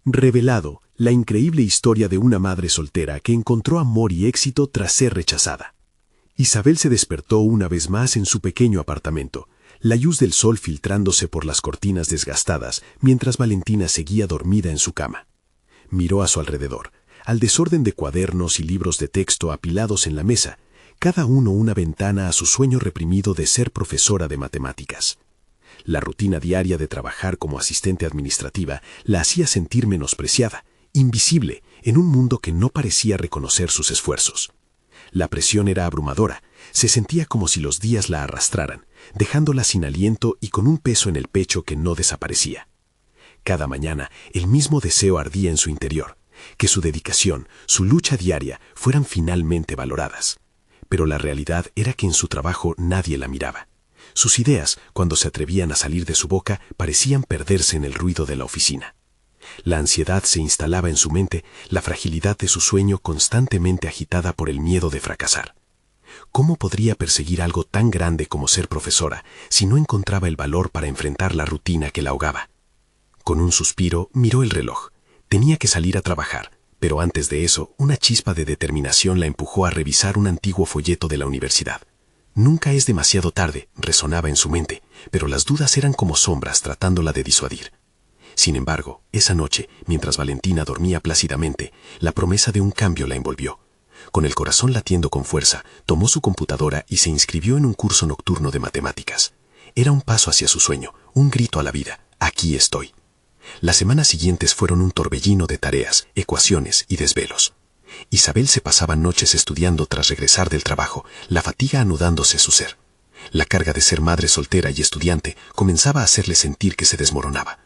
Revelado, la increíble historia de una madre soltera que encontró amor y éxito tras ser rechazada. Isabel se despertó una vez más en su pequeño apartamento, la luz del sol filtrándose por las cortinas desgastadas mientras Valentina seguía dormida en su cama. Miró a su alrededor, al desorden de cuadernos y libros de texto apilados en la mesa, cada uno una ventana a su sueño reprimido de ser profesora de matemáticas. La rutina diaria de trabajar como asistente administrativa la hacía sentir menospreciada, invisible, en un mundo que no parecía reconocer sus esfuerzos. La presión era abrumadora, se sentía como si los días la arrastraran, dejándola sin aliento y con un peso en el pecho que no desaparecía. Cada mañana el mismo deseo ardía en su interior, que su dedicación, su lucha diaria fueran finalmente valoradas. Pero la realidad era que en su trabajo nadie la miraba. Sus ideas, cuando se atrevían a salir de su boca, parecían perderse en el ruido de la oficina. La ansiedad se instalaba en su mente, la fragilidad de su sueño constantemente agitada por el miedo de fracasar. ¿Cómo podría perseguir algo tan grande como ser profesora si no encontraba el valor para enfrentar la rutina que la ahogaba? Con un suspiro miró el reloj. Tenía que salir a trabajar, pero antes de eso, una chispa de determinación la empujó a revisar un antiguo folleto de la universidad. Nunca es demasiado tarde, resonaba en su mente, pero las dudas eran como sombras tratándola de disuadir. Sin embargo, esa noche, mientras Valentina dormía plácidamente, la promesa de un cambio la envolvió. Con el corazón latiendo con fuerza, tomó su computadora y se inscribió en un curso nocturno de matemáticas. Era un paso hacia su sueño, un grito a la vida. Aquí estoy. Las semanas siguientes fueron un torbellino de tareas, ecuaciones y desvelos. Isabel se pasaba noches estudiando tras regresar del trabajo, la fatiga anudándose su ser. La carga de ser madre soltera y estudiante comenzaba a hacerle sentir que se desmoronaba.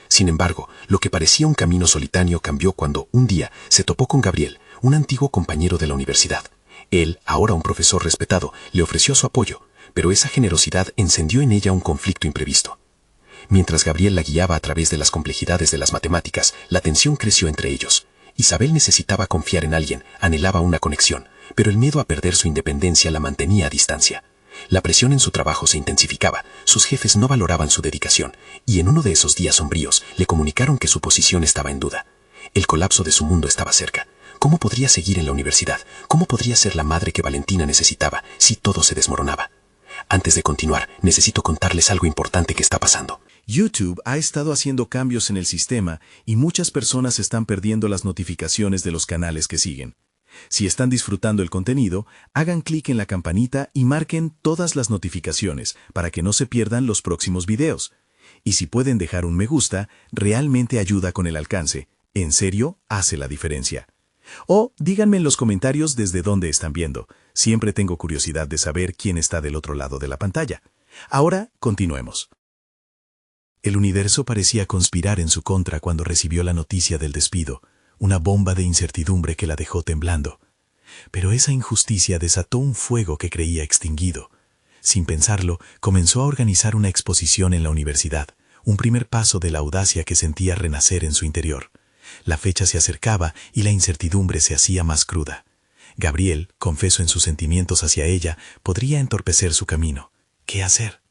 Sin embargo, lo que parecía un camino solitario cambió cuando, un día, se topó con Gabriel, un antiguo compañero de la universidad. Él, ahora un profesor respetado, le ofreció su apoyo, pero esa generosidad encendió en ella un conflicto imprevisto. Mientras Gabriel la guiaba a través de las complejidades de las matemáticas, la tensión creció entre ellos. Isabel necesitaba confiar en alguien, anhelaba una conexión, pero el miedo a perder su independencia la mantenía a distancia. La presión en su trabajo se intensificaba, sus jefes no valoraban su dedicación, y en uno de esos días sombríos le comunicaron que su posición estaba en duda. El colapso de su mundo estaba cerca. ¿Cómo podría seguir en la universidad? ¿Cómo podría ser la madre que Valentina necesitaba si todo se desmoronaba? Antes de continuar, necesito contarles algo importante que está pasando. YouTube ha estado haciendo cambios en el sistema y muchas personas están perdiendo las notificaciones de los canales que siguen. Si están disfrutando el contenido, hagan clic en la campanita y marquen todas las notificaciones para que no se pierdan los próximos videos. Y si pueden dejar un me gusta, realmente ayuda con el alcance. En serio, hace la diferencia. O díganme en los comentarios desde dónde están viendo. Siempre tengo curiosidad de saber quién está del otro lado de la pantalla. Ahora, continuemos. El universo parecía conspirar en su contra cuando recibió la noticia del despido, una bomba de incertidumbre que la dejó temblando. Pero esa injusticia desató un fuego que creía extinguido. Sin pensarlo, comenzó a organizar una exposición en la universidad, un primer paso de la audacia que sentía renacer en su interior. La fecha se acercaba y la incertidumbre se hacía más cruda. Gabriel, confeso en sus sentimientos hacia ella, podría entorpecer su camino. ¿Qué hacer?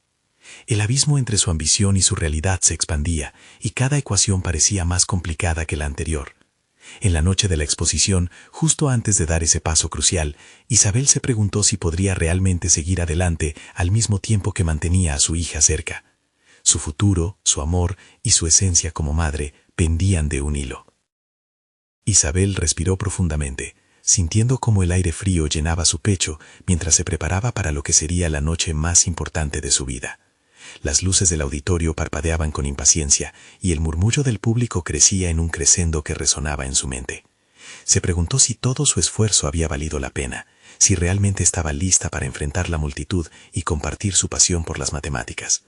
El abismo entre su ambición y su realidad se expandía, y cada ecuación parecía más complicada que la anterior. En la noche de la exposición, justo antes de dar ese paso crucial, Isabel se preguntó si podría realmente seguir adelante al mismo tiempo que mantenía a su hija cerca. Su futuro, su amor y su esencia como madre pendían de un hilo. Isabel respiró profundamente, sintiendo cómo el aire frío llenaba su pecho mientras se preparaba para lo que sería la noche más importante de su vida. Las luces del auditorio parpadeaban con impaciencia y el murmullo del público crecía en un crescendo que resonaba en su mente. Se preguntó si todo su esfuerzo había valido la pena, si realmente estaba lista para enfrentar la multitud y compartir su pasión por las matemáticas.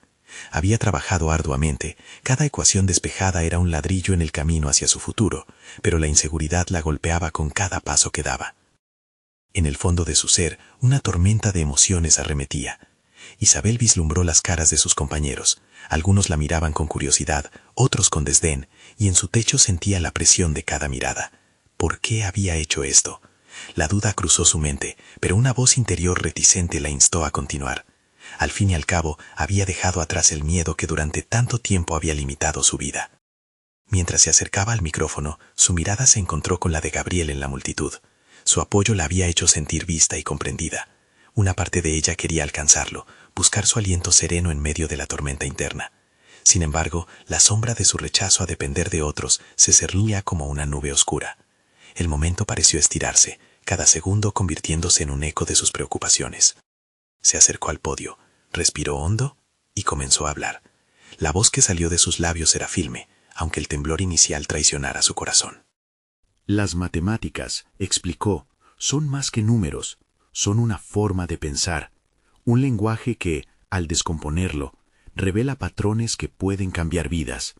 Había trabajado arduamente, cada ecuación despejada era un ladrillo en el camino hacia su futuro, pero la inseguridad la golpeaba con cada paso que daba. En el fondo de su ser, una tormenta de emociones arremetía. Isabel vislumbró las caras de sus compañeros. Algunos la miraban con curiosidad, otros con desdén, y en su techo sentía la presión de cada mirada. ¿Por qué había hecho esto? La duda cruzó su mente, pero una voz interior reticente la instó a continuar. Al fin y al cabo, había dejado atrás el miedo que durante tanto tiempo había limitado su vida. Mientras se acercaba al micrófono, su mirada se encontró con la de Gabriel en la multitud. Su apoyo la había hecho sentir vista y comprendida. Una parte de ella quería alcanzarlo, buscar su aliento sereno en medio de la tormenta interna. Sin embargo, la sombra de su rechazo a depender de otros se cernía como una nube oscura. El momento pareció estirarse, cada segundo convirtiéndose en un eco de sus preocupaciones. Se acercó al podio, respiró hondo y comenzó a hablar. La voz que salió de sus labios era firme, aunque el temblor inicial traicionara su corazón. Las matemáticas, explicó, son más que números, son una forma de pensar, un lenguaje que, al descomponerlo, revela patrones que pueden cambiar vidas.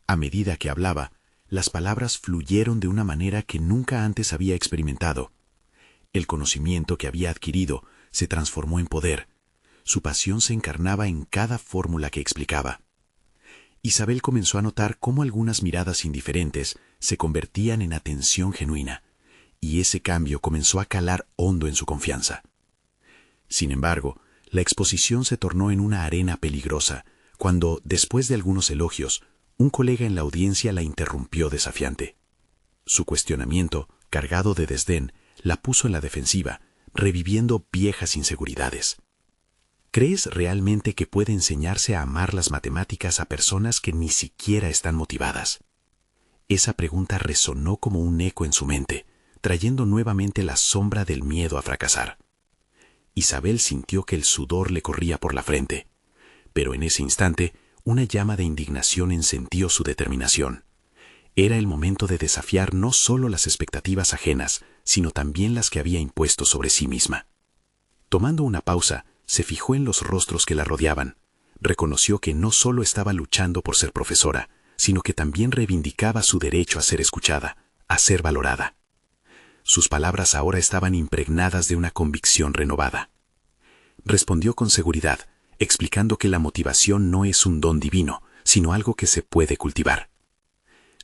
A medida que hablaba, las palabras fluyeron de una manera que nunca antes había experimentado. El conocimiento que había adquirido se transformó en poder. Su pasión se encarnaba en cada fórmula que explicaba. Isabel comenzó a notar cómo algunas miradas indiferentes se convertían en atención genuina, y ese cambio comenzó a calar hondo en su confianza. Sin embargo, la exposición se tornó en una arena peligrosa, cuando, después de algunos elogios, un colega en la audiencia la interrumpió desafiante. Su cuestionamiento, cargado de desdén, la puso en la defensiva, reviviendo viejas inseguridades. ¿Crees realmente que puede enseñarse a amar las matemáticas a personas que ni siquiera están motivadas? Esa pregunta resonó como un eco en su mente, trayendo nuevamente la sombra del miedo a fracasar. Isabel sintió que el sudor le corría por la frente, pero en ese instante una llama de indignación encendió su determinación. Era el momento de desafiar no solo las expectativas ajenas, sino también las que había impuesto sobre sí misma. Tomando una pausa, se fijó en los rostros que la rodeaban. Reconoció que no solo estaba luchando por ser profesora, sino que también reivindicaba su derecho a ser escuchada, a ser valorada. Sus palabras ahora estaban impregnadas de una convicción renovada. Respondió con seguridad, explicando que la motivación no es un don divino, sino algo que se puede cultivar.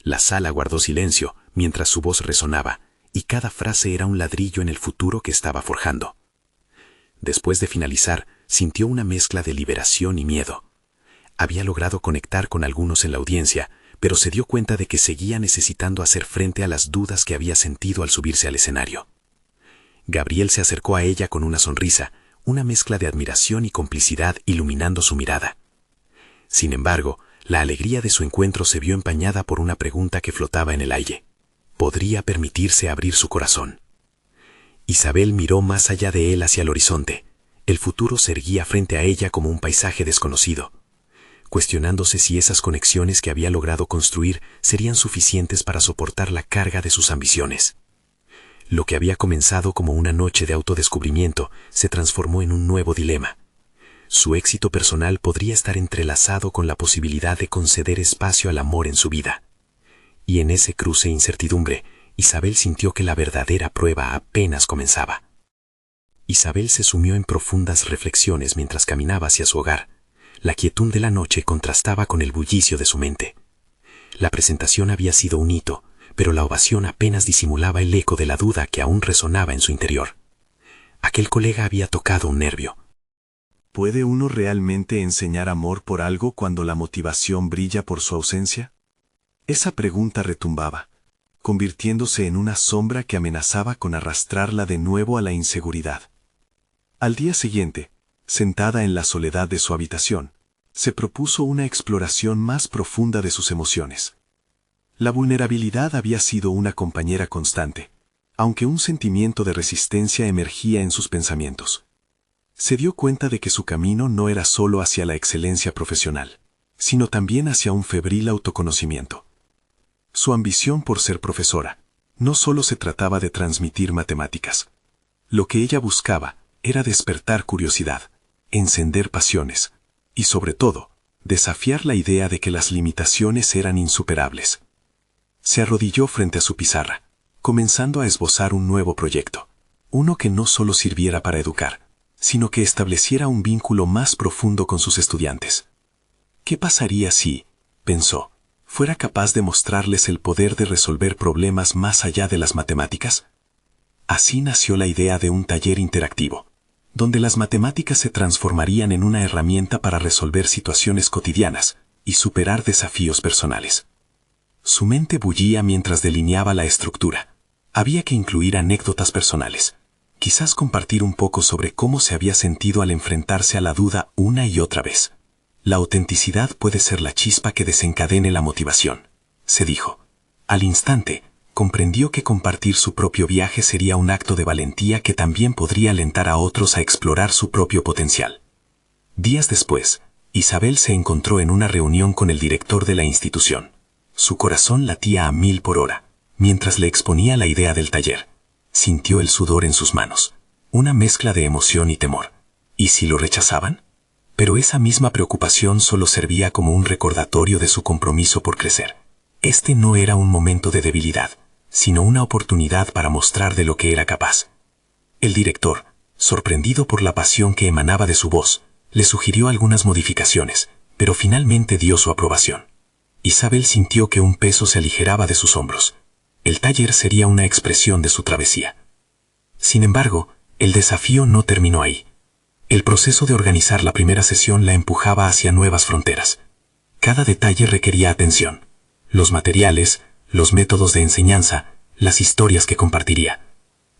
La sala guardó silencio mientras su voz resonaba, y cada frase era un ladrillo en el futuro que estaba forjando. Después de finalizar, sintió una mezcla de liberación y miedo. Había logrado conectar con algunos en la audiencia, pero se dio cuenta de que seguía necesitando hacer frente a las dudas que había sentido al subirse al escenario. Gabriel se acercó a ella con una sonrisa, una mezcla de admiración y complicidad iluminando su mirada. Sin embargo, la alegría de su encuentro se vio empañada por una pregunta que flotaba en el aire. ¿Podría permitirse abrir su corazón? Isabel miró más allá de él hacia el horizonte. El futuro se erguía frente a ella como un paisaje desconocido, cuestionándose si esas conexiones que había logrado construir serían suficientes para soportar la carga de sus ambiciones. Lo que había comenzado como una noche de autodescubrimiento se transformó en un nuevo dilema. Su éxito personal podría estar entrelazado con la posibilidad de conceder espacio al amor en su vida. Y en ese cruce de incertidumbre, Isabel sintió que la verdadera prueba apenas comenzaba. Isabel se sumió en profundas reflexiones mientras caminaba hacia su hogar. La quietud de la noche contrastaba con el bullicio de su mente. La presentación había sido un hito, pero la ovación apenas disimulaba el eco de la duda que aún resonaba en su interior. Aquel colega había tocado un nervio. ¿Puede uno realmente enseñar amor por algo cuando la motivación brilla por su ausencia? Esa pregunta retumbaba, convirtiéndose en una sombra que amenazaba con arrastrarla de nuevo a la inseguridad. Al día siguiente, sentada en la soledad de su habitación, se propuso una exploración más profunda de sus emociones. La vulnerabilidad había sido una compañera constante, aunque un sentimiento de resistencia emergía en sus pensamientos. Se dio cuenta de que su camino no era solo hacia la excelencia profesional, sino también hacia un febril autoconocimiento. Su ambición por ser profesora no solo se trataba de transmitir matemáticas. Lo que ella buscaba era despertar curiosidad, encender pasiones y, sobre todo, desafiar la idea de que las limitaciones eran insuperables. Se arrodilló frente a su pizarra, comenzando a esbozar un nuevo proyecto, uno que no solo sirviera para educar, sino que estableciera un vínculo más profundo con sus estudiantes. ¿Qué pasaría si, pensó, fuera capaz de mostrarles el poder de resolver problemas más allá de las matemáticas? Así nació la idea de un taller interactivo, donde las matemáticas se transformarían en una herramienta para resolver situaciones cotidianas y superar desafíos personales. Su mente bullía mientras delineaba la estructura. Había que incluir anécdotas personales. Quizás compartir un poco sobre cómo se había sentido al enfrentarse a la duda una y otra vez. La autenticidad puede ser la chispa que desencadene la motivación, se dijo. Al instante, comprendió que compartir su propio viaje sería un acto de valentía que también podría alentar a otros a explorar su propio potencial. Días después, Isabel se encontró en una reunión con el director de la institución. Su corazón latía a 1000 por hora, mientras le exponía la idea del taller. Sintió el sudor en sus manos, una mezcla de emoción y temor. ¿Y si lo rechazaban? Pero esa misma preocupación solo servía como un recordatorio de su compromiso por crecer. Este no era un momento de debilidad, sino una oportunidad para mostrar de lo que era capaz. El director, sorprendido por la pasión que emanaba de su voz, le sugirió algunas modificaciones, pero finalmente dio su aprobación. Isabel sintió que un peso se aligeraba de sus hombros. El taller sería una expresión de su travesía. Sin embargo, el desafío no terminó ahí. El proceso de organizar la primera sesión la empujaba hacia nuevas fronteras. Cada detalle requería atención. Los materiales, los métodos de enseñanza, las historias que compartiría.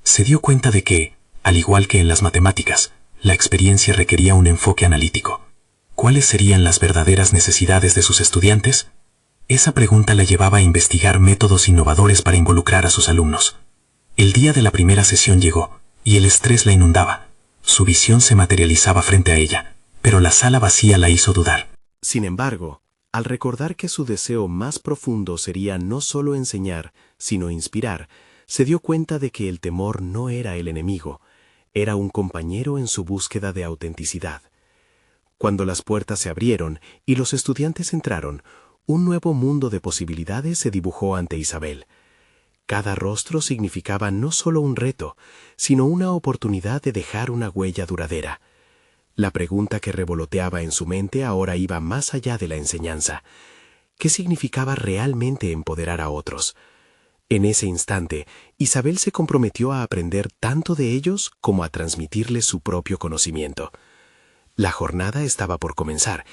Se dio cuenta de que, al igual que en las matemáticas, la experiencia requería un enfoque analítico. ¿Cuáles serían las verdaderas necesidades de sus estudiantes? Esa pregunta la llevaba a investigar métodos innovadores para involucrar a sus alumnos. El día de la primera sesión llegó, y el estrés la inundaba. Su visión se materializaba frente a ella, pero la sala vacía la hizo dudar. Sin embargo, al recordar que su deseo más profundo sería no solo enseñar, sino inspirar, se dio cuenta de que el temor no era el enemigo, era un compañero en su búsqueda de autenticidad. Cuando las puertas se abrieron y los estudiantes entraron, un nuevo mundo de posibilidades se dibujó ante Isabel. Cada rostro significaba no solo un reto, sino una oportunidad de dejar una huella duradera. La pregunta que revoloteaba en su mente ahora iba más allá de la enseñanza. ¿Qué significaba realmente empoderar a otros? En ese instante, Isabel se comprometió a aprender tanto de ellos como a transmitirles su propio conocimiento. La jornada estaba por comenzar,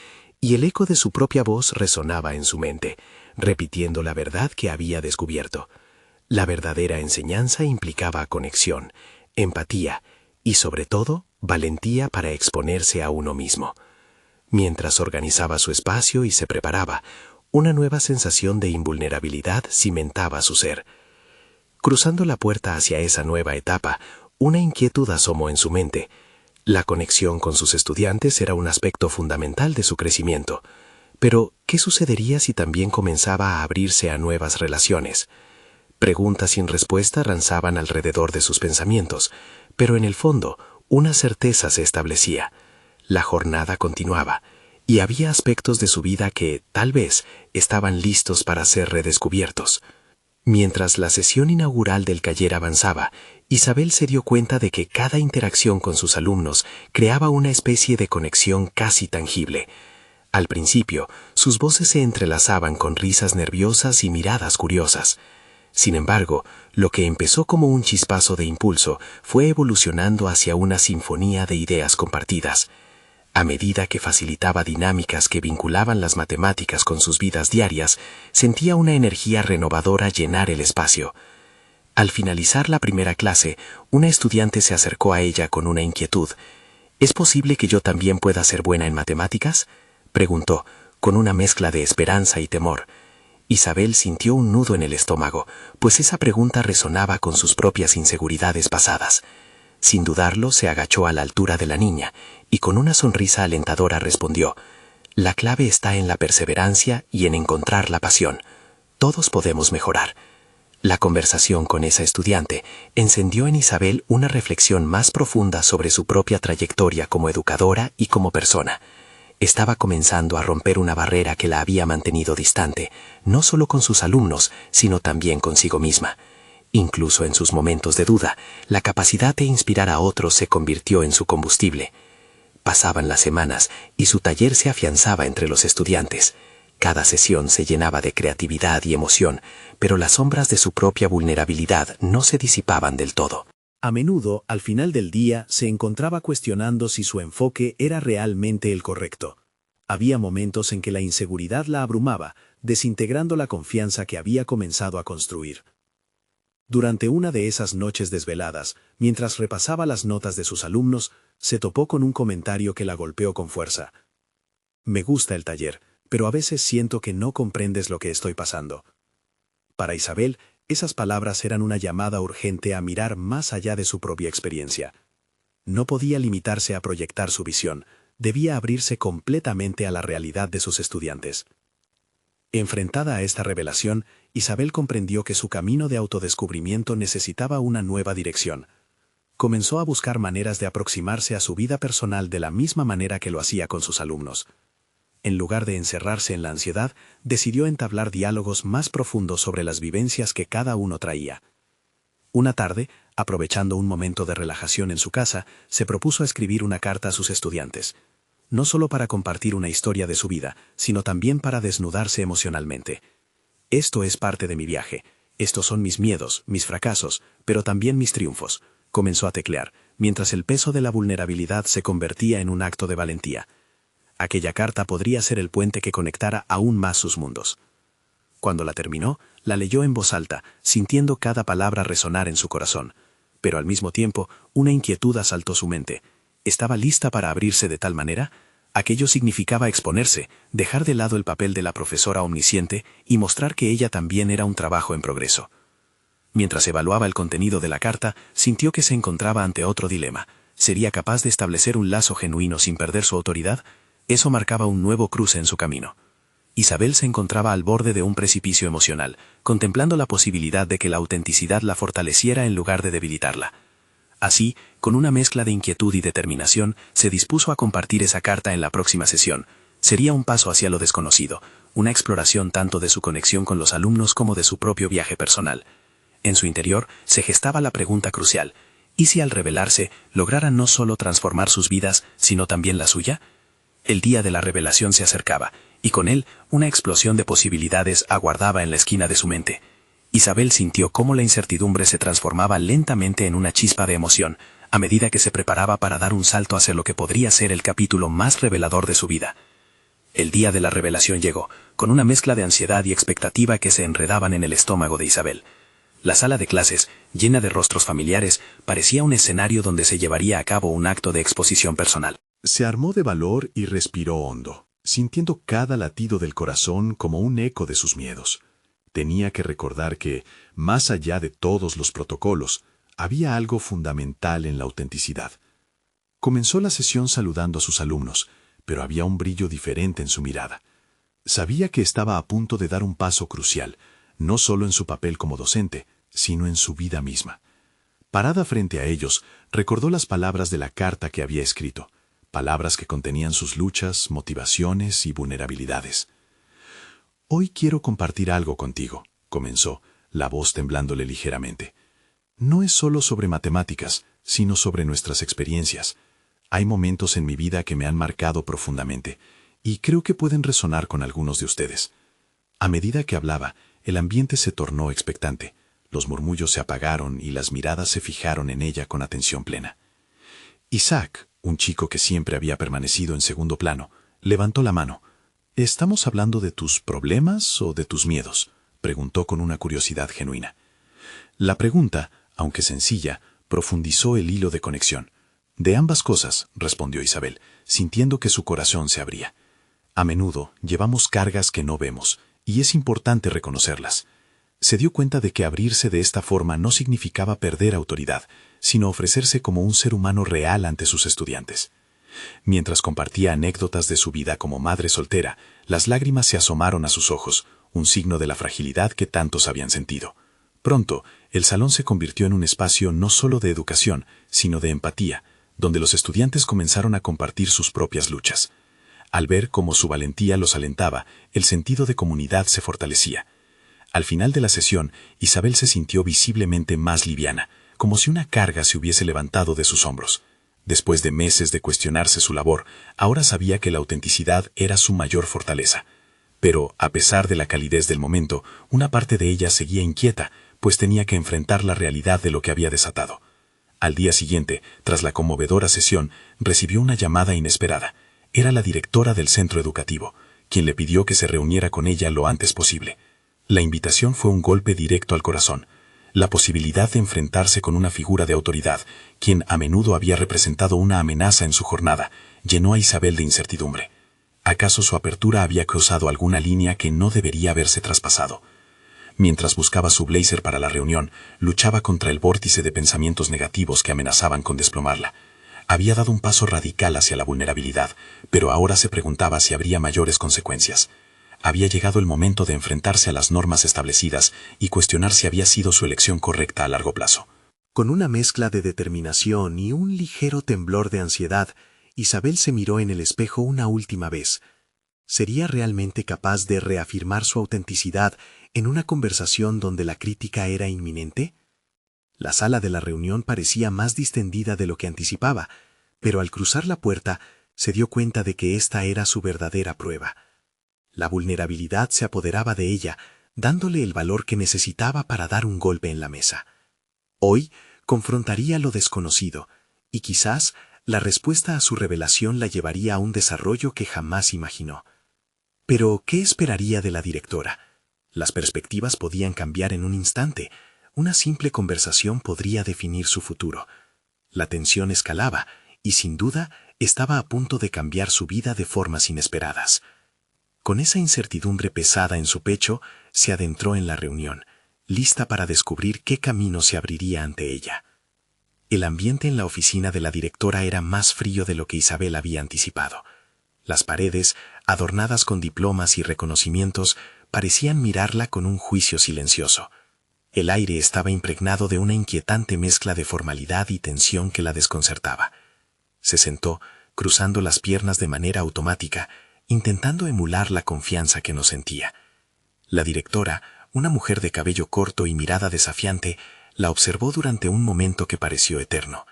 y el eco de su propia voz resonaba en su mente, repitiendo la verdad que había descubierto. La verdadera enseñanza implicaba conexión, empatía y, sobre todo, valentía para exponerse a uno mismo. Mientras organizaba su espacio y se preparaba, una nueva sensación de invulnerabilidad cimentaba su ser. Cruzando la puerta hacia esa nueva etapa, una inquietud asomó en su mente. La conexión con sus estudiantes era un aspecto fundamental de su crecimiento. Pero, ¿qué sucedería si también comenzaba a abrirse a nuevas relaciones? Preguntas sin respuesta ranzaban alrededor de sus pensamientos, pero en el fondo, una certeza se establecía. La jornada continuaba, y había aspectos de su vida que, tal vez, estaban listos para ser redescubiertos. Mientras la sesión inaugural del taller avanzaba, Isabel se dio cuenta de que cada interacción con sus alumnos creaba una especie de conexión casi tangible. Al principio, sus voces se entrelazaban con risas nerviosas y miradas curiosas. Sin embargo, lo que empezó como un chispazo de impulso fue evolucionando hacia una sinfonía de ideas compartidas. A medida que facilitaba dinámicas que vinculaban las matemáticas con sus vidas diarias, sentía una energía renovadora llenar el espacio. Al finalizar la primera clase, una estudiante se acercó a ella con una inquietud. ¿Es posible que yo también pueda ser buena en matemáticas?, preguntó, con una mezcla de esperanza y temor. Isabel sintió un nudo en el estómago, pues esa pregunta resonaba con sus propias inseguridades pasadas. Sin dudarlo, se agachó a la altura de la niña y con una sonrisa alentadora respondió: «La clave está en la perseverancia y en encontrar la pasión. Todos podemos mejorar». La conversación con esa estudiante encendió en Isabel una reflexión más profunda sobre su propia trayectoria como educadora y como persona. Estaba comenzando a romper una barrera que la había mantenido distante, no solo con sus alumnos, sino también consigo misma. Incluso en sus momentos de duda, la capacidad de inspirar a otros se convirtió en su combustible. Pasaban las semanas y su taller se afianzaba entre los estudiantes. Cada sesión se llenaba de creatividad y emoción, pero las sombras de su propia vulnerabilidad no se disipaban del todo. A menudo, al final del día, se encontraba cuestionando si su enfoque era realmente el correcto. Había momentos en que la inseguridad la abrumaba, desintegrando la confianza que había comenzado a construir. Durante una de esas noches desveladas, mientras repasaba las notas de sus alumnos, se topó con un comentario que la golpeó con fuerza. «Me gusta el taller, pero a veces siento que no comprendes lo que estoy pasando». Para Isabel, esas palabras eran una llamada urgente a mirar más allá de su propia experiencia. No podía limitarse a proyectar su visión, debía abrirse completamente a la realidad de sus estudiantes. Enfrentada a esta revelación, Isabel comprendió que su camino de autodescubrimiento necesitaba una nueva dirección. Comenzó a buscar maneras de aproximarse a su vida personal de la misma manera que lo hacía con sus alumnos. En lugar de encerrarse en la ansiedad, decidió entablar diálogos más profundos sobre las vivencias que cada uno traía. Una tarde, aprovechando un momento de relajación en su casa, se propuso escribir una carta a sus estudiantes. No solo para compartir una historia de su vida, sino también para desnudarse emocionalmente. «Esto es parte de mi viaje. Estos son mis miedos, mis fracasos, pero también mis triunfos», comenzó a teclear, mientras el peso de la vulnerabilidad se convertía en un acto de valentía. Aquella carta podría ser el puente que conectara aún más sus mundos. Cuando la terminó, la leyó en voz alta, sintiendo cada palabra resonar en su corazón. Pero al mismo tiempo, una inquietud asaltó su mente. ¿Estaba lista para abrirse de tal manera? Aquello significaba exponerse, dejar de lado el papel de la profesora omnisciente y mostrar que ella también era un trabajo en progreso. Mientras evaluaba el contenido de la carta, sintió que se encontraba ante otro dilema. ¿Sería capaz de establecer un lazo genuino sin perder su autoridad? Eso marcaba un nuevo cruce en su camino. Isabel se encontraba al borde de un precipicio emocional, contemplando la posibilidad de que la autenticidad la fortaleciera en lugar de debilitarla. Así, con una mezcla de inquietud y determinación, se dispuso a compartir esa carta en la próxima sesión. Sería un paso hacia lo desconocido, una exploración tanto de su conexión con los alumnos como de su propio viaje personal. En su interior se gestaba la pregunta crucial: ¿y si al revelarse lograra no solo transformar sus vidas, sino también la suya? El día de la revelación se acercaba, y con él una explosión de posibilidades aguardaba en la esquina de su mente. Isabel sintió cómo la incertidumbre se transformaba lentamente en una chispa de emoción, a medida que se preparaba para dar un salto hacia lo que podría ser el capítulo más revelador de su vida. El día de la revelación llegó, con una mezcla de ansiedad y expectativa que se enredaban en el estómago de Isabel. La sala de clases, llena de rostros familiares, parecía un escenario donde se llevaría a cabo un acto de exposición personal. Se armó de valor y respiró hondo, sintiendo cada latido del corazón como un eco de sus miedos. Tenía que recordar que, más allá de todos los protocolos, había algo fundamental en la autenticidad. Comenzó la sesión saludando a sus alumnos, pero había un brillo diferente en su mirada. Sabía que estaba a punto de dar un paso crucial, no solo en su papel como docente, sino en su vida misma. Parada frente a ellos, recordó las palabras de la carta que había escrito, palabras que contenían sus luchas, motivaciones y vulnerabilidades. «Hoy quiero compartir algo contigo», comenzó, la voz temblándole ligeramente. «No es solo sobre matemáticas, sino sobre nuestras experiencias. Hay momentos en mi vida que me han marcado profundamente, y creo que pueden resonar con algunos de ustedes». A medida que hablaba, el ambiente se tornó expectante. Los murmullos se apagaron y las miradas se fijaron en ella con atención plena. Isaac, un chico que siempre había permanecido en segundo plano, levantó la mano. «¿Estamos hablando de tus problemas o de tus miedos?», preguntó con una curiosidad genuina. La pregunta, aunque sencilla, profundizó el hilo de conexión. «De ambas cosas», respondió Isabel, sintiendo que su corazón se abría. «A menudo llevamos cargas que no vemos, y es importante reconocerlas». Se dio cuenta de que abrirse de esta forma no significaba perder autoridad, sino ofrecerse como un ser humano real ante sus estudiantes. Mientras compartía anécdotas de su vida como madre soltera, las lágrimas se asomaron a sus ojos, un signo de la fragilidad que tantos habían sentido. Pronto, el salón se convirtió en un espacio no solo de educación, sino de empatía, donde los estudiantes comenzaron a compartir sus propias luchas. Al ver cómo su valentía los alentaba, el sentido de comunidad se fortalecía. Al final de la sesión, Isabel se sintió visiblemente más liviana, como si una carga se hubiese levantado de sus hombros. Después de meses de cuestionarse su labor, ahora sabía que la autenticidad era su mayor fortaleza. Pero, a pesar de la calidez del momento, una parte de ella seguía inquieta, pues tenía que enfrentar la realidad de lo que había desatado. Al día siguiente, tras la conmovedora sesión, recibió una llamada inesperada. Era la directora del centro educativo, quien le pidió que se reuniera con ella lo antes posible. La invitación fue un golpe directo al corazón. La posibilidad de enfrentarse con una figura de autoridad, quien a menudo había representado una amenaza en su jornada, llenó a Isabel de incertidumbre. ¿Acaso su apertura había cruzado alguna línea que no debería haberse traspasado? Mientras buscaba su blazer para la reunión, luchaba contra el vórtice de pensamientos negativos que amenazaban con desplomarla. Había dado un paso radical hacia la vulnerabilidad, pero ahora se preguntaba si habría mayores consecuencias. Había llegado el momento de enfrentarse a las normas establecidas y cuestionar si había sido su elección correcta a largo plazo. Con una mezcla de determinación y un ligero temblor de ansiedad, Isabel se miró en el espejo una última vez. ¿Sería realmente capaz de reafirmar su autenticidad en una conversación donde la crítica era inminente? La sala de la reunión parecía más distendida de lo que anticipaba, pero al cruzar la puerta se dio cuenta de que esta era su verdadera prueba. La vulnerabilidad se apoderaba de ella, dándole el valor que necesitaba para dar un golpe en la mesa. Hoy confrontaría lo desconocido, y quizás la respuesta a su revelación la llevaría a un desarrollo que jamás imaginó. Pero, ¿qué esperaría de la directora? Las perspectivas podían cambiar en un instante. Una simple conversación podría definir su futuro. La tensión escalaba, y sin duda estaba a punto de cambiar su vida de formas inesperadas. Con esa incertidumbre pesada en su pecho, se adentró en la reunión, lista para descubrir qué camino se abriría ante ella. El ambiente en la oficina de la directora era más frío de lo que Isabel había anticipado. Las paredes, adornadas con diplomas y reconocimientos, parecían mirarla con un juicio silencioso. El aire estaba impregnado de una inquietante mezcla de formalidad y tensión que la desconcertaba. Se sentó, cruzando las piernas de manera automática, intentando emular la confianza que no sentía. La directora, una mujer de cabello corto y mirada desafiante, la observó durante un momento que pareció eterno.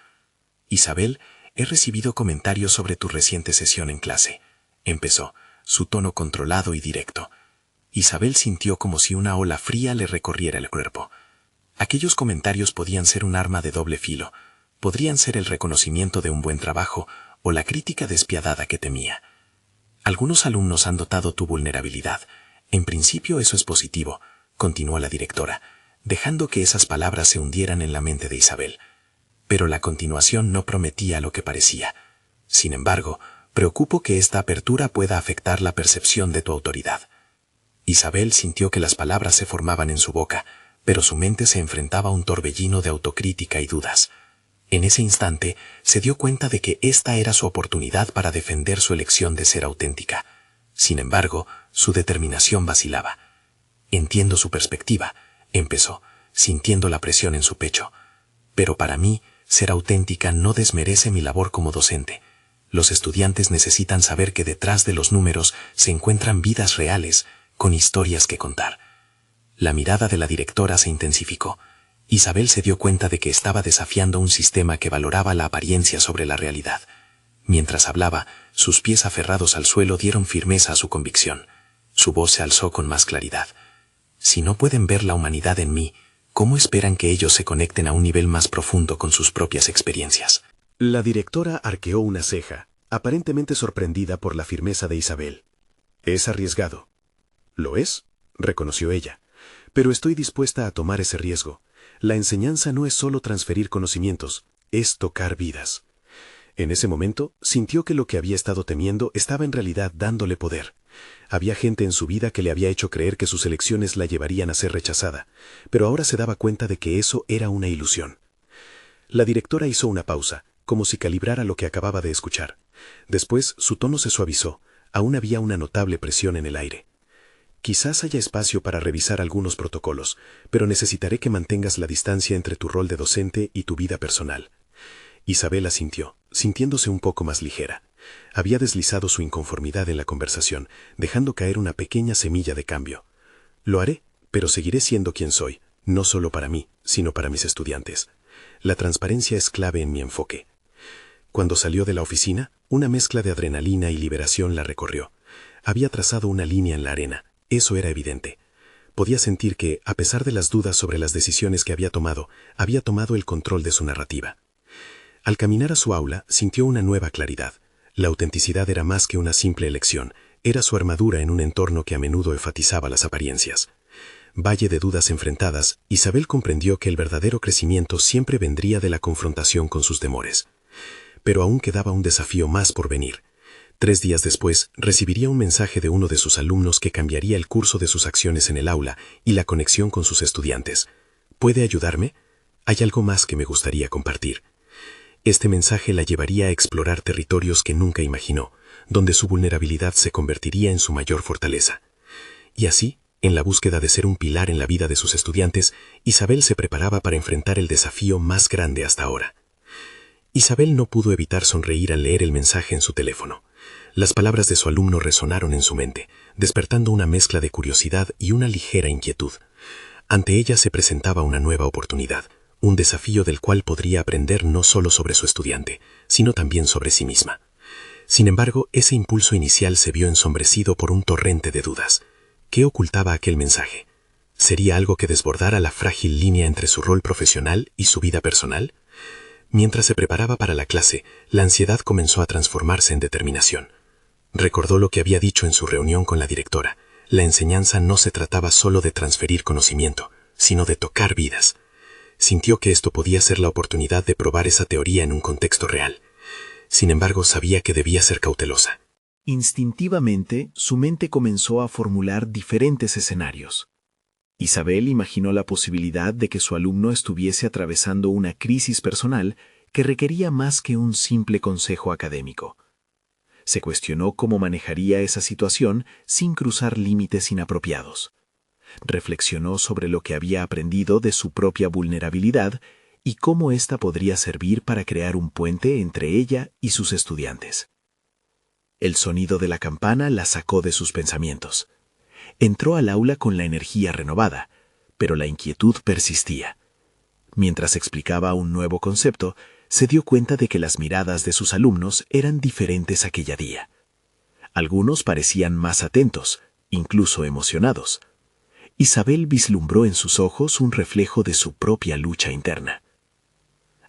«Isabel, he recibido comentarios sobre tu reciente sesión en clase», empezó, su tono controlado y directo. Isabel sintió como si una ola fría le recorriera el cuerpo. Aquellos comentarios podían ser un arma de doble filo, podrían ser el reconocimiento de un buen trabajo o la crítica despiadada que temía. «Algunos alumnos han notado tu vulnerabilidad. En principio eso es positivo», continuó la directora, dejando que esas palabras se hundieran en la mente de Isabel. Pero la continuación no prometía lo que parecía. «Sin embargo, preocupo que esta apertura pueda afectar la percepción de tu autoridad». Isabel sintió que las palabras se formaban en su boca, pero su mente se enfrentaba a un torbellino de autocrítica y dudas. En ese instante, se dio cuenta de que esta era su oportunidad para defender su elección de ser auténtica. Sin embargo, su determinación vacilaba. «Entiendo su perspectiva», empezó, sintiendo la presión en su pecho. «Pero para mí, ser auténtica no desmerece mi labor como docente. Los estudiantes necesitan saber que detrás de los números se encuentran vidas reales, con historias que contar». La mirada de la directora se intensificó. Isabel se dio cuenta de que estaba desafiando un sistema que valoraba la apariencia sobre la realidad. Mientras hablaba, sus pies aferrados al suelo dieron firmeza a su convicción. Su voz se alzó con más claridad. «Si no pueden ver la humanidad en mí, ¿cómo esperan que ellos se conecten a un nivel más profundo con sus propias experiencias?» La directora arqueó una ceja, aparentemente sorprendida por la firmeza de Isabel. «Es arriesgado». «Lo es», reconoció ella, «pero estoy dispuesta a tomar ese riesgo. La enseñanza no es solo transferir conocimientos, es tocar vidas». En ese momento, sintió que lo que había estado temiendo estaba en realidad dándole poder. Había gente en su vida que le había hecho creer que sus elecciones la llevarían a ser rechazada, pero ahora se daba cuenta de que eso era una ilusión. La directora hizo una pausa, como si calibrara lo que acababa de escuchar. Después, su tono se suavizó. Aún había una notable presión en el aire. «Quizás haya espacio para revisar algunos protocolos, pero necesitaré que mantengas la distancia entre tu rol de docente y tu vida personal». Isabel asintió, sintiéndose un poco más ligera. Había deslizado su inconformidad en la conversación, dejando caer una pequeña semilla de cambio. «Lo haré, pero seguiré siendo quien soy, no solo para mí, sino para mis estudiantes. La transparencia es clave en mi enfoque». Cuando salió de la oficina, una mezcla de adrenalina y liberación la recorrió. Había trazado una línea en la arena, eso era evidente. Podía sentir que, a pesar de las dudas sobre las decisiones que había tomado el control de su narrativa. Al caminar a su aula, sintió una nueva claridad. La autenticidad era más que una simple elección, era su armadura en un entorno que a menudo enfatizaba las apariencias. Valle de dudas enfrentadas, Isabel comprendió que el verdadero crecimiento siempre vendría de la confrontación con sus temores. Pero aún quedaba un desafío más por venir. 3 días después, recibiría un mensaje de uno de sus alumnos que cambiaría el curso de sus acciones en el aula y la conexión con sus estudiantes. ¿Puede ayudarme? Hay algo más que me gustaría compartir. Este mensaje la llevaría a explorar territorios que nunca imaginó, donde su vulnerabilidad se convertiría en su mayor fortaleza. Y así, en la búsqueda de ser un pilar en la vida de sus estudiantes, Isabel se preparaba para enfrentar el desafío más grande hasta ahora. Isabel no pudo evitar sonreír al leer el mensaje en su teléfono. Las palabras de su alumno resonaron en su mente, despertando una mezcla de curiosidad y una ligera inquietud. Ante ella se presentaba una nueva oportunidad, un desafío del cual podría aprender no solo sobre su estudiante, sino también sobre sí misma. Sin embargo, ese impulso inicial se vio ensombrecido por un torrente de dudas. ¿Qué ocultaba aquel mensaje? ¿Sería algo que desbordara la frágil línea entre su rol profesional y su vida personal? Mientras se preparaba para la clase, la ansiedad comenzó a transformarse en determinación. Recordó lo que había dicho en su reunión con la directora. La enseñanza no se trataba solo de transferir conocimiento, sino de tocar vidas. Sintió que esto podía ser la oportunidad de probar esa teoría en un contexto real. Sin embargo, sabía que debía ser cautelosa. Instintivamente, su mente comenzó a formular diferentes escenarios. Isabel imaginó la posibilidad de que su alumno estuviese atravesando una crisis personal que requería más que un simple consejo académico. Se cuestionó cómo manejaría esa situación sin cruzar límites inapropiados. Reflexionó sobre lo que había aprendido de su propia vulnerabilidad y cómo ésta podría servir para crear un puente entre ella y sus estudiantes. El sonido de la campana la sacó de sus pensamientos. Entró al aula con la energía renovada, pero la inquietud persistía. Mientras explicaba un nuevo concepto, se dio cuenta de que las miradas de sus alumnos eran diferentes aquella día. Algunos parecían más atentos, incluso emocionados. Isabel vislumbró en sus ojos un reflejo de su propia lucha interna.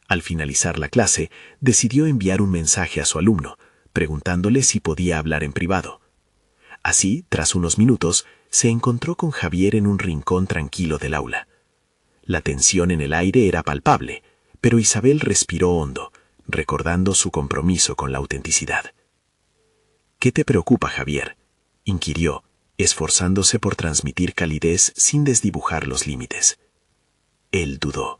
Al finalizar la clase, decidió enviar un mensaje a su alumno, preguntándole si podía hablar en privado. Así, tras unos minutos, se encontró con Javier en un rincón tranquilo del aula. La tensión en el aire era palpable, pero Isabel respiró hondo, recordando su compromiso con la autenticidad. ¿Qué te preocupa, Javier?, inquirió, esforzándose por transmitir calidez sin desdibujar los límites. Él dudó.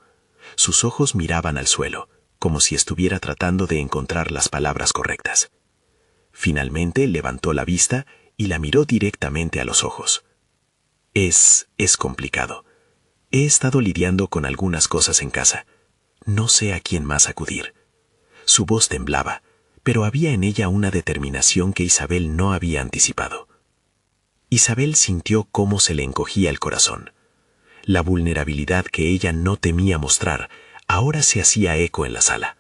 Sus ojos miraban al suelo, como si estuviera tratando de encontrar las palabras correctas. Finalmente levantó la vista y la miró directamente a los ojos. Es complicado. He estado lidiando con algunas cosas en casa. No sé a quién más acudir. Su voz temblaba, pero había en ella una determinación que Isabel no había anticipado. Isabel sintió cómo se le encogía el corazón. La vulnerabilidad que ella no temía mostrar ahora se hacía eco en la sala.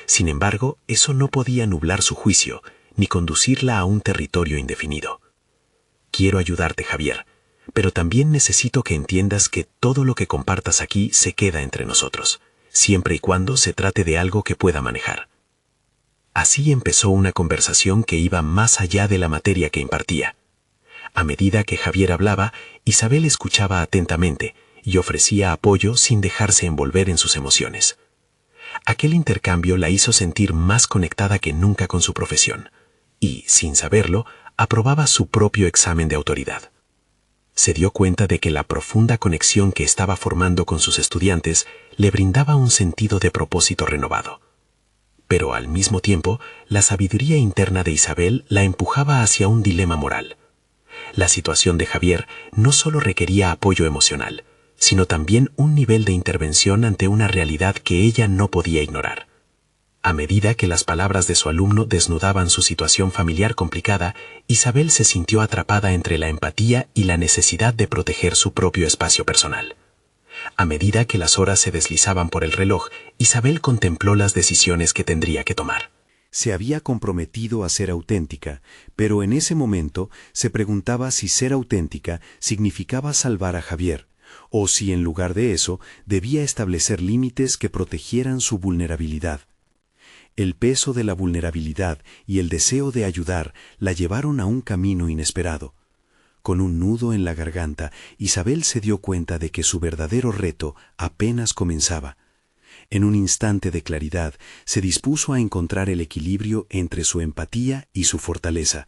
Sin embargo, eso no podía nublar su juicio ni conducirla a un territorio indefinido. Quiero ayudarte, Javier, pero también necesito que entiendas que todo lo que compartas aquí se queda entre nosotros, siempre y cuando se trate de algo que pueda manejar. Así empezó una conversación que iba más allá de la materia que impartía. A medida que Javier hablaba, Isabel escuchaba atentamente y ofrecía apoyo sin dejarse envolver en sus emociones. Aquel intercambio la hizo sentir más conectada que nunca con su profesión y, sin saberlo, aprobaba su propio examen de autoridad. Se dio cuenta de que la profunda conexión que estaba formando con sus estudiantes le brindaba un sentido de propósito renovado. Pero al mismo tiempo, la sabiduría interna de Isabel la empujaba hacia un dilema moral. La situación de Javier no solo requería apoyo emocional, sino también un nivel de intervención ante una realidad que ella no podía ignorar. A medida que las palabras de su alumno desnudaban su situación familiar complicada, Isabel se sintió atrapada entre la empatía y la necesidad de proteger su propio espacio personal. A medida que las horas se deslizaban por el reloj, Isabel contempló las decisiones que tendría que tomar. Se había comprometido a ser auténtica, pero en ese momento se preguntaba si ser auténtica significaba salvar a Javier, o si en lugar de eso debía establecer límites que protegieran su vulnerabilidad. El peso de la vulnerabilidad y el deseo de ayudar la llevaron a un camino inesperado. Con un nudo en la garganta, Isabel se dio cuenta de que su verdadero reto apenas comenzaba. En un instante de claridad, se dispuso a encontrar el equilibrio entre su empatía y su fortaleza.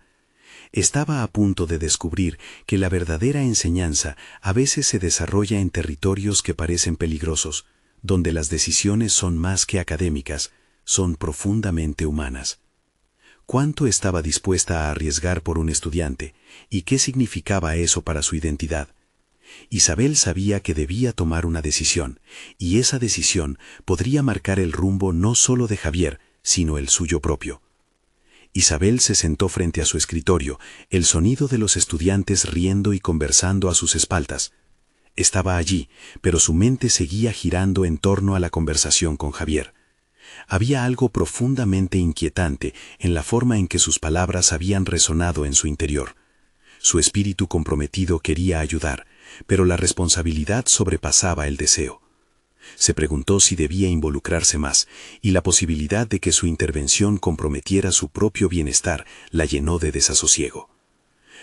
Estaba a punto de descubrir que la verdadera enseñanza a veces se desarrolla en territorios que parecen peligrosos, donde las decisiones son más que académicas, son profundamente humanas. ¿Cuánto estaba dispuesta a arriesgar por un estudiante? ¿Y qué significaba eso para su identidad? Isabel sabía que debía tomar una decisión, y esa decisión podría marcar el rumbo no solo de Javier, sino el suyo propio. Isabel se sentó frente a su escritorio, el sonido de los estudiantes riendo y conversando a sus espaldas. Estaba allí, pero su mente seguía girando en torno a la conversación con Javier. Había algo profundamente inquietante en la forma en que sus palabras habían resonado en su interior. Su espíritu comprometido quería ayudar, pero la responsabilidad sobrepasaba el deseo. Se preguntó si debía involucrarse más, y la posibilidad de que su intervención comprometiera su propio bienestar la llenó de desasosiego.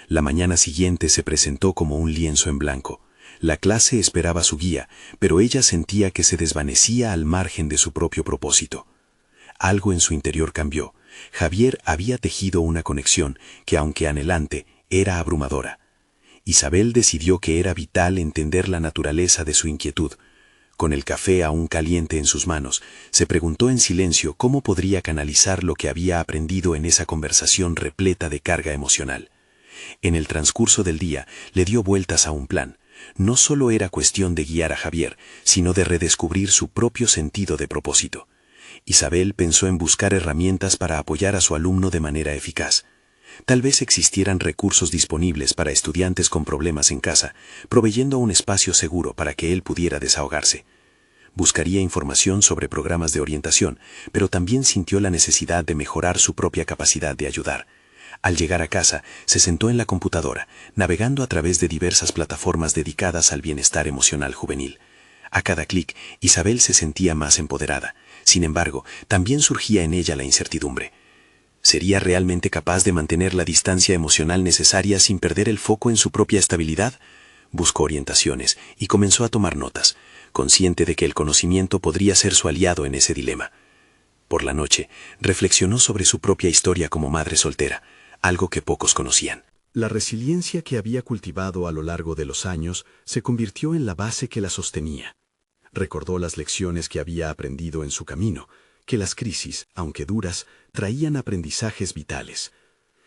La mañana siguiente se presentó como un lienzo en blanco. La clase esperaba su guía, pero ella sentía que se desvanecía al margen de su propio propósito. Algo en su interior cambió. Javier había tejido una conexión que, aunque anhelante, era abrumadora. Isabel decidió que era vital entender la naturaleza de su inquietud. Con el café aún caliente en sus manos, se preguntó en silencio cómo podría canalizar lo que había aprendido en esa conversación repleta de carga emocional. En el transcurso del día, le dio vueltas a un plan. No solo era cuestión de guiar a Javier, sino de redescubrir su propio sentido de propósito. Isabel pensó en buscar herramientas para apoyar a su alumno de manera eficaz. Tal vez existieran recursos disponibles para estudiantes con problemas en casa, proveyendo un espacio seguro para que él pudiera desahogarse. Buscaría información sobre programas de orientación, pero también sintió la necesidad de mejorar su propia capacidad de ayudar. Al llegar a casa, se sentó en la computadora, navegando a través de diversas plataformas dedicadas al bienestar emocional juvenil. A cada clic, Isabel se sentía más empoderada. Sin embargo, también surgía en ella la incertidumbre. ¿Sería realmente capaz de mantener la distancia emocional necesaria sin perder el foco en su propia estabilidad? Buscó orientaciones y comenzó a tomar notas, consciente de que el conocimiento podría ser su aliado en ese dilema. Por la noche, reflexionó sobre su propia historia como madre soltera, algo que pocos conocían. La resiliencia que había cultivado a lo largo de los años se convirtió en la base que la sostenía. Recordó las lecciones que había aprendido en su camino, que las crisis, aunque duras, traían aprendizajes vitales.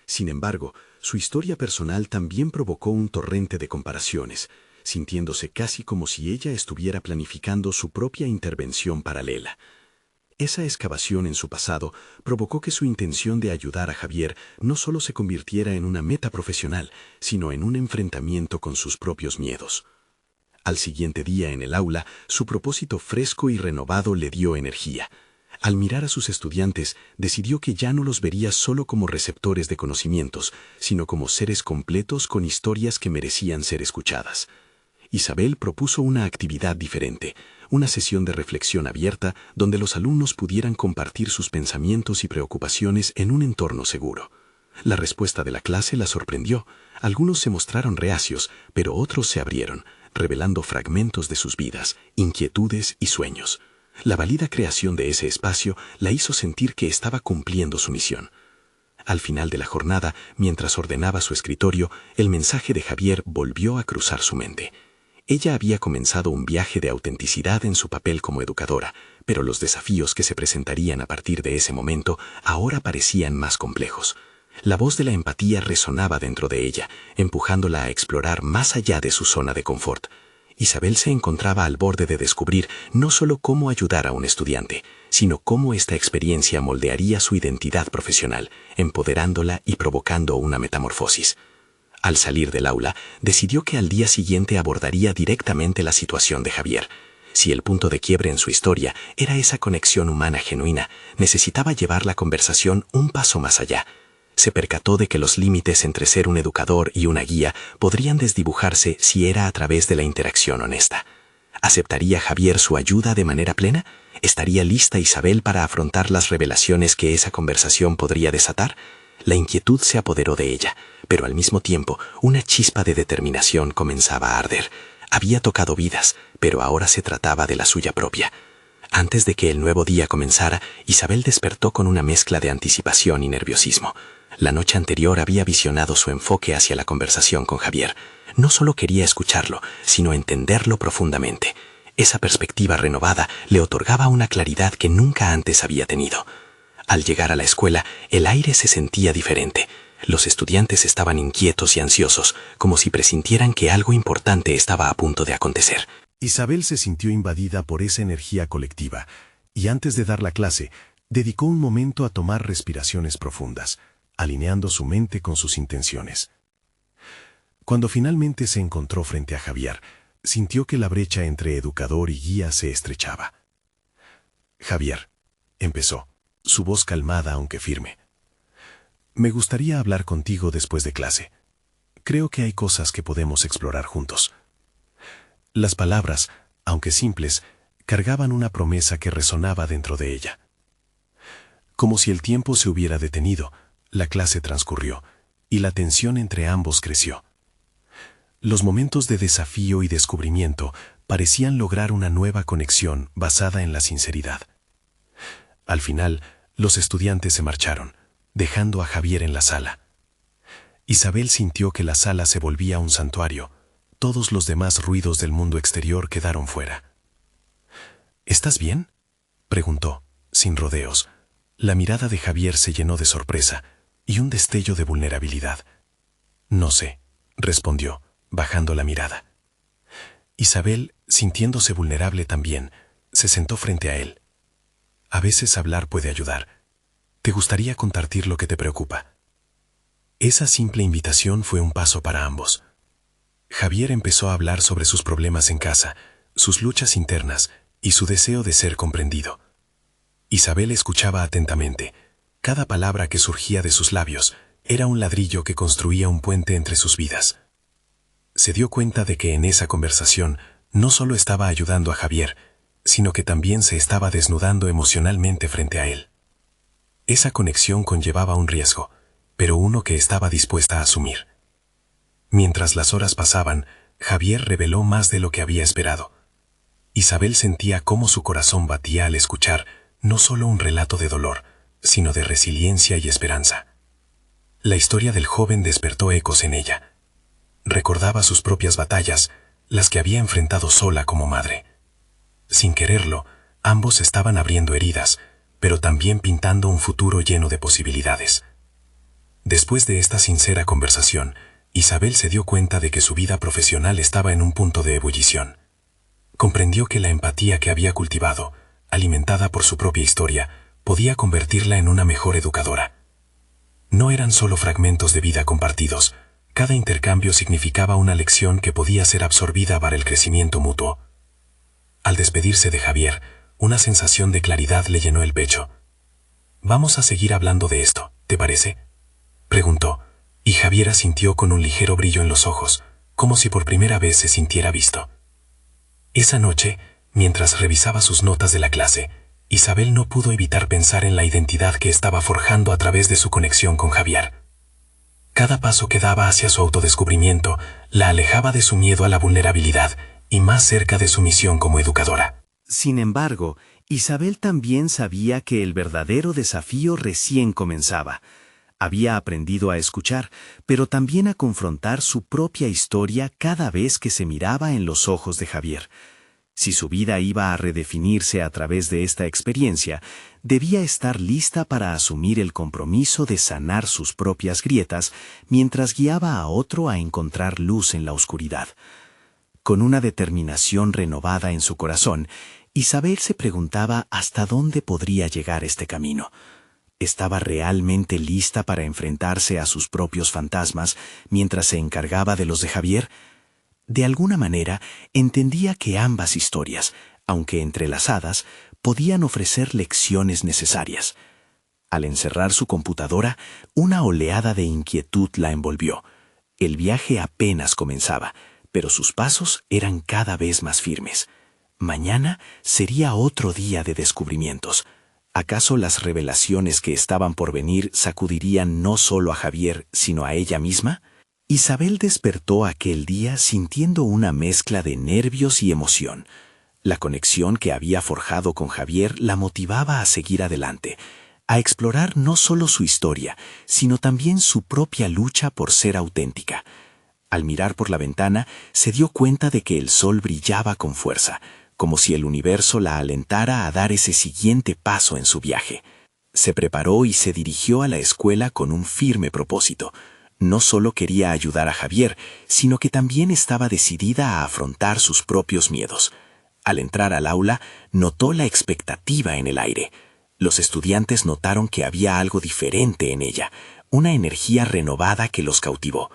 Sin embargo, su historia personal también provocó un torrente de comparaciones, sintiéndose casi como si ella estuviera planificando su propia intervención paralela. Esa excavación en su pasado provocó que su intención de ayudar a Javier no solo se convirtiera en una meta profesional, sino en un enfrentamiento con sus propios miedos. Al siguiente día en el aula, su propósito fresco y renovado le dio energía. Al mirar a sus estudiantes, decidió que ya no los vería solo como receptores de conocimientos, sino como seres completos con historias que merecían ser escuchadas. Isabel propuso una actividad diferente, una sesión de reflexión abierta donde los alumnos pudieran compartir sus pensamientos y preocupaciones en un entorno seguro. La respuesta de la clase la sorprendió. Algunos se mostraron reacios, pero otros se abrieron, revelando fragmentos de sus vidas, inquietudes y sueños. La válida creación de ese espacio la hizo sentir que estaba cumpliendo su misión. Al final de la jornada, mientras ordenaba su escritorio, el mensaje de Javier volvió a cruzar su mente. Ella había comenzado un viaje de autenticidad en su papel como educadora, pero los desafíos que se presentarían a partir de ese momento ahora parecían más complejos. La voz de la empatía resonaba dentro de ella, empujándola a explorar más allá de su zona de confort. Isabel se encontraba al borde de descubrir no solo cómo ayudar a un estudiante, sino cómo esta experiencia moldearía su identidad profesional, empoderándola y provocando una metamorfosis. Al salir del aula, decidió que al día siguiente abordaría directamente la situación de Javier. Si el punto de quiebre en su historia era esa conexión humana genuina, necesitaba llevar la conversación un paso más allá. Se percató de que los límites entre ser un educador y una guía podrían desdibujarse si era a través de la interacción honesta. ¿Aceptaría Javier su ayuda de manera plena? ¿Estaría lista Isabel para afrontar las revelaciones que esa conversación podría desatar? La inquietud se apoderó de ella, pero al mismo tiempo una chispa de determinación comenzaba a arder. Había tocado vidas, pero ahora se trataba de la suya propia. Antes de que el nuevo día comenzara, Isabel despertó con una mezcla de anticipación y nerviosismo. La noche anterior había visionado su enfoque hacia la conversación con Javier. No solo quería escucharlo, sino entenderlo profundamente. Esa perspectiva renovada le otorgaba una claridad que nunca antes había tenido. Al llegar a la escuela, el aire se sentía diferente. Los estudiantes estaban inquietos y ansiosos, como si presintieran que algo importante estaba a punto de acontecer. Isabel se sintió invadida por esa energía colectiva, y antes de dar la clase, dedicó un momento a tomar respiraciones profundas, alineando su mente con sus intenciones. Cuando finalmente se encontró frente a Javier, sintió que la brecha entre educador y guía se estrechaba. Javier, empezó, su voz calmada aunque firme. Me gustaría hablar contigo después de clase. Creo que hay cosas que podemos explorar juntos. Las palabras, aunque simples, cargaban una promesa que resonaba dentro de ella. Como si el tiempo se hubiera detenido, la clase transcurrió, y la tensión entre ambos creció. Los momentos de desafío y descubrimiento parecían lograr una nueva conexión basada en la sinceridad. Al final, los estudiantes se marcharon, dejando a Javier en la sala. Isabel sintió que la sala se volvía un santuario. Todos los demás ruidos del mundo exterior quedaron fuera. ¿Estás bien?, preguntó, sin rodeos. La mirada de Javier se llenó de sorpresa y un destello de vulnerabilidad. No sé, respondió, bajando la mirada. Isabel, sintiéndose vulnerable también, se sentó frente a él. A veces hablar puede ayudar. ¿Te gustaría compartir lo que te preocupa? Esa simple invitación fue un paso para ambos. Javier empezó a hablar sobre sus problemas en casa, sus luchas internas y su deseo de ser comprendido. Isabel escuchaba atentamente. Cada palabra que surgía de sus labios era un ladrillo que construía un puente entre sus vidas. Se dio cuenta de que en esa conversación no solo estaba ayudando a Javier, sino que también se estaba desnudando emocionalmente frente a él. Esa conexión conllevaba un riesgo, pero uno que estaba dispuesta a asumir. Mientras las horas pasaban, Javier reveló más de lo que había esperado. Isabel sentía cómo su corazón batía al escuchar no solo un relato de dolor, sino de resiliencia y esperanza. La historia del joven despertó ecos en ella. Recordaba sus propias batallas, las que había enfrentado sola como madre. Sin quererlo, ambos estaban abriendo heridas, pero también pintando un futuro lleno de posibilidades. Después de esta sincera conversación, Isabel se dio cuenta de que su vida profesional estaba en un punto de ebullición. Comprendió que la empatía que había cultivado, alimentada por su propia historia, podía convertirla en una mejor educadora. No eran solo fragmentos de vida compartidos, cada intercambio significaba una lección que podía ser absorbida para el crecimiento mutuo. Al despedirse de Javier, una sensación de claridad le llenó el pecho. «Vamos a seguir hablando de esto, ¿te parece?», preguntó, y Javier asintió con un ligero brillo en los ojos, como si por primera vez se sintiera visto. Esa noche, mientras revisaba sus notas de la clase, Isabel no pudo evitar pensar en la identidad que estaba forjando a través de su conexión con Javier. Cada paso que daba hacia su autodescubrimiento la alejaba de su miedo a la vulnerabilidad y más cerca de su misión como educadora. Sin embargo, Isabel también sabía que el verdadero desafío recién comenzaba. Había aprendido a escuchar, pero también a confrontar su propia historia cada vez que se miraba en los ojos de Javier. Si su vida iba a redefinirse a través de esta experiencia, debía estar lista para asumir el compromiso de sanar sus propias grietas mientras guiaba a otro a encontrar luz en la oscuridad. Con una determinación renovada en su corazón, Isabel se preguntaba hasta dónde podría llegar este camino. ¿Estaba realmente lista para enfrentarse a sus propios fantasmas mientras se encargaba de los de Javier? De alguna manera, entendía que ambas historias, aunque entrelazadas, podían ofrecer lecciones necesarias. Al encerrar su computadora, una oleada de inquietud la envolvió. El viaje apenas comenzaba, pero sus pasos eran cada vez más firmes. Mañana sería otro día de descubrimientos. ¿Acaso las revelaciones que estaban por venir sacudirían no solo a Javier, sino a ella misma? Isabel despertó aquel día sintiendo una mezcla de nervios y emoción. La conexión que había forjado con Javier la motivaba a seguir adelante, a explorar no solo su historia, sino también su propia lucha por ser auténtica. Al mirar por la ventana, se dio cuenta de que el sol brillaba con fuerza, como si el universo la alentara a dar ese siguiente paso en su viaje. Se preparó y se dirigió a la escuela con un firme propósito. No solo quería ayudar a Javier, sino que también estaba decidida a afrontar sus propios miedos. Al entrar al aula, notó la expectativa en el aire. Los estudiantes notaron que había algo diferente en ella, una energía renovada que los cautivó.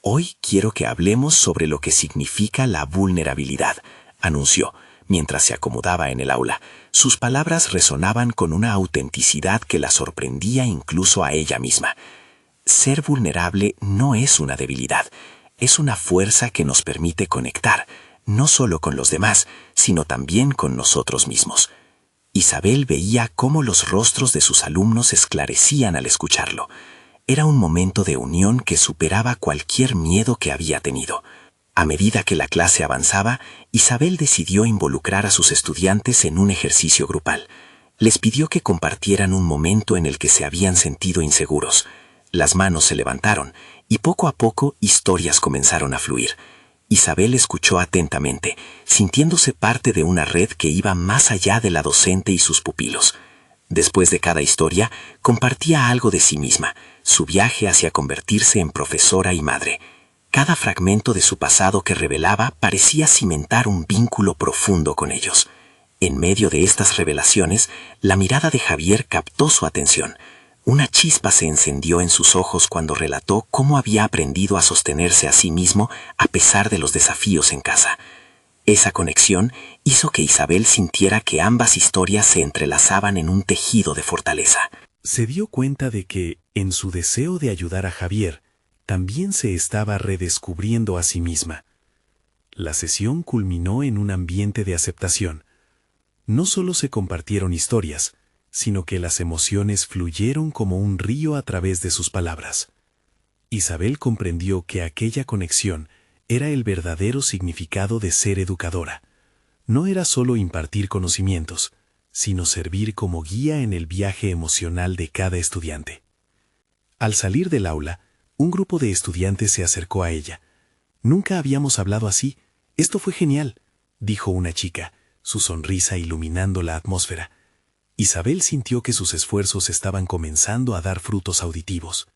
«Hoy quiero que hablemos sobre lo que significa la vulnerabilidad», anunció, mientras se acomodaba en el aula. Sus palabras resonaban con una autenticidad que la sorprendía incluso a ella misma. Ser vulnerable no es una debilidad, es una fuerza que nos permite conectar, no solo con los demás, sino también con nosotros mismos. Isabel veía cómo los rostros de sus alumnos esclarecían al escucharlo. Era un momento de unión que superaba cualquier miedo que había tenido. A medida que la clase avanzaba, Isabel decidió involucrar a sus estudiantes en un ejercicio grupal. Les pidió que compartieran un momento en el que se habían sentido inseguros. Las manos se levantaron y poco a poco historias comenzaron a fluir. Isabel escuchó atentamente, sintiéndose parte de una red que iba más allá de la docente y sus pupilos. Después de cada historia, compartía algo de sí misma, su viaje hacia convertirse en profesora y madre. Cada fragmento de su pasado que revelaba parecía cimentar un vínculo profundo con ellos. En medio de estas revelaciones, la mirada de Javier captó su atención. Una chispa se encendió en sus ojos cuando relató cómo había aprendido a sostenerse a sí mismo a pesar de los desafíos en casa. Esa conexión hizo que Isabel sintiera que ambas historias se entrelazaban en un tejido de fortaleza. Se dio cuenta de que, en su deseo de ayudar a Javier, también se estaba redescubriendo a sí misma. La sesión culminó en un ambiente de aceptación. No solo se compartieron historias, sino que las emociones fluyeron como un río a través de sus palabras. Isabel comprendió que aquella conexión era el verdadero significado de ser educadora. No era solo impartir conocimientos, sino servir como guía en el viaje emocional de cada estudiante. Al salir del aula, un grupo de estudiantes se acercó a ella. «Nunca habíamos hablado así. Esto fue genial», dijo una chica, su sonrisa iluminando la atmósfera. Isabel sintió que sus esfuerzos estaban comenzando a dar frutos auditivos.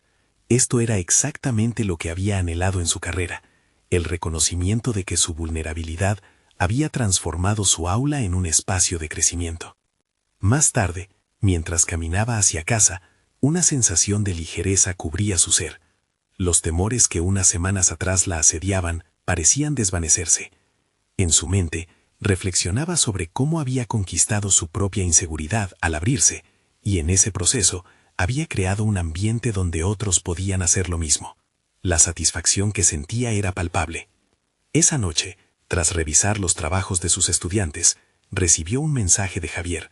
Esto era exactamente lo que había anhelado en su carrera, el reconocimiento de que su vulnerabilidad había transformado su aula en un espacio de crecimiento. Más tarde, mientras caminaba hacia casa, una sensación de ligereza cubría su ser. Los temores que unas semanas atrás la asediaban parecían desvanecerse. En su mente, reflexionaba sobre cómo había conquistado su propia inseguridad al abrirse, y en ese proceso había creado un ambiente donde otros podían hacer lo mismo. La satisfacción que sentía era palpable. Esa noche, tras revisar los trabajos de sus estudiantes, recibió un mensaje de Javier.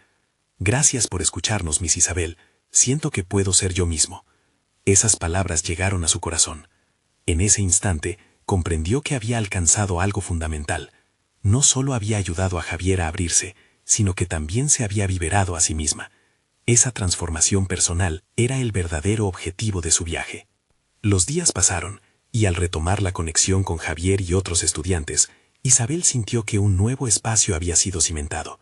«Gracias por escucharnos, Miss Isabel. Siento que puedo ser yo mismo». Esas palabras llegaron a su corazón. En ese instante, comprendió que había alcanzado algo fundamental. No solo había ayudado a Javier a abrirse, sino que también se había liberado a sí misma. Esa transformación personal era el verdadero objetivo de su viaje. Los días pasaron, y al retomar la conexión con Javier y otros estudiantes, Isabel sintió que un nuevo espacio había sido cimentado.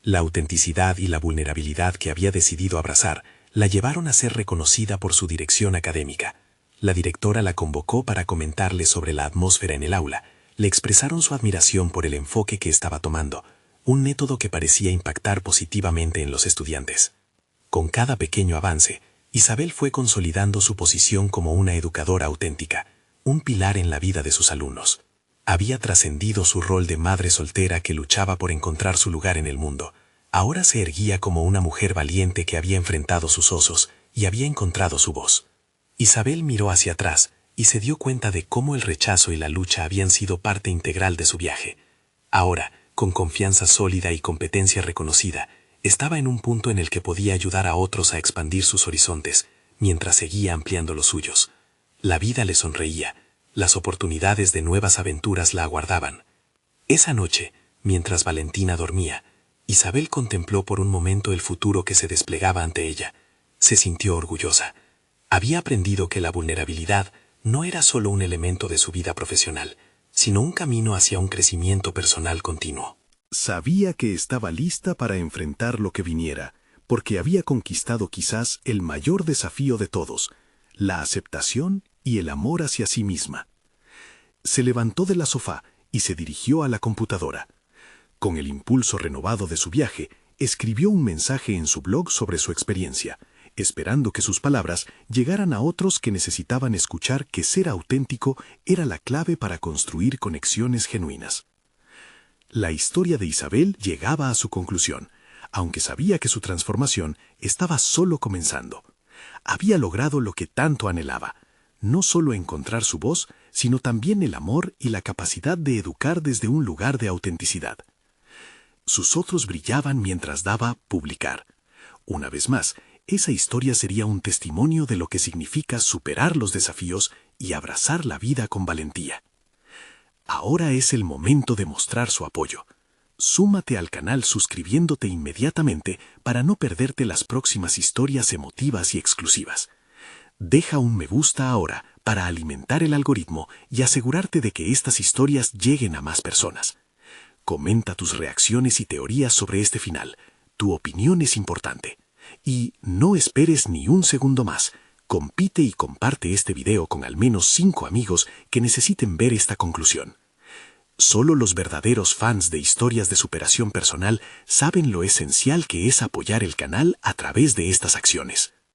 La autenticidad y la vulnerabilidad que había decidido abrazar la llevaron a ser reconocida por su dirección académica. La directora la convocó para comentarle sobre la atmósfera en el aula. Le expresaron su admiración por el enfoque que estaba tomando, un método que parecía impactar positivamente en los estudiantes. Con cada pequeño avance, Isabel fue consolidando su posición como una educadora auténtica, un pilar en la vida de sus alumnos. Había trascendido su rol de madre soltera que luchaba por encontrar su lugar en el mundo. Ahora se erguía como una mujer valiente que había enfrentado sus osos y había encontrado su voz. Isabel miró hacia atrás y se dio cuenta de cómo el rechazo y la lucha habían sido parte integral de su viaje. Ahora, Con confianza sólida y competencia reconocida, estaba en un punto en el que podía ayudar a otros a expandir sus horizontes, mientras seguía ampliando los suyos. La vida le sonreía, las oportunidades de nuevas aventuras la aguardaban. Esa noche, mientras Valentina dormía, Isabel contempló por un momento el futuro que se desplegaba ante ella. Se sintió orgullosa. Había aprendido que la vulnerabilidad no era solo un elemento de su vida profesional, sino un camino hacia un crecimiento personal continuo. Sabía que estaba lista para enfrentar lo que viniera, porque había conquistado quizás el mayor desafío de todos, la aceptación y el amor hacia sí misma. Se levantó de la sofá y se dirigió a la computadora. Con el impulso renovado de su viaje, escribió un mensaje en su blog sobre su experiencia, esperando que sus palabras llegaran a otros que necesitaban escuchar que ser auténtico era la clave para construir conexiones genuinas. La historia de Isabel llegaba a su conclusión, aunque sabía que su transformación estaba solo comenzando. Había logrado lo que tanto anhelaba, no solo encontrar su voz, sino también el amor y la capacidad de educar desde un lugar de autenticidad. Sus otros brillaban mientras daba publicar. Una vez más, esa historia sería un testimonio de lo que significa superar los desafíos y abrazar la vida con valentía. Ahora es el momento de mostrar su apoyo. Súmate al canal suscribiéndote inmediatamente para no perderte las próximas historias emotivas y exclusivas. Deja un me gusta ahora para alimentar el algoritmo y asegurarte de que estas historias lleguen a más personas. Comenta tus reacciones y teorías sobre este final. Tu opinión es importante. Y no esperes ni un segundo más. Compite y comparte este video con al menos 5 amigos que necesiten ver esta conclusión. Solo los verdaderos fans de historias de superación personal saben lo esencial que es apoyar el canal a través de estas acciones.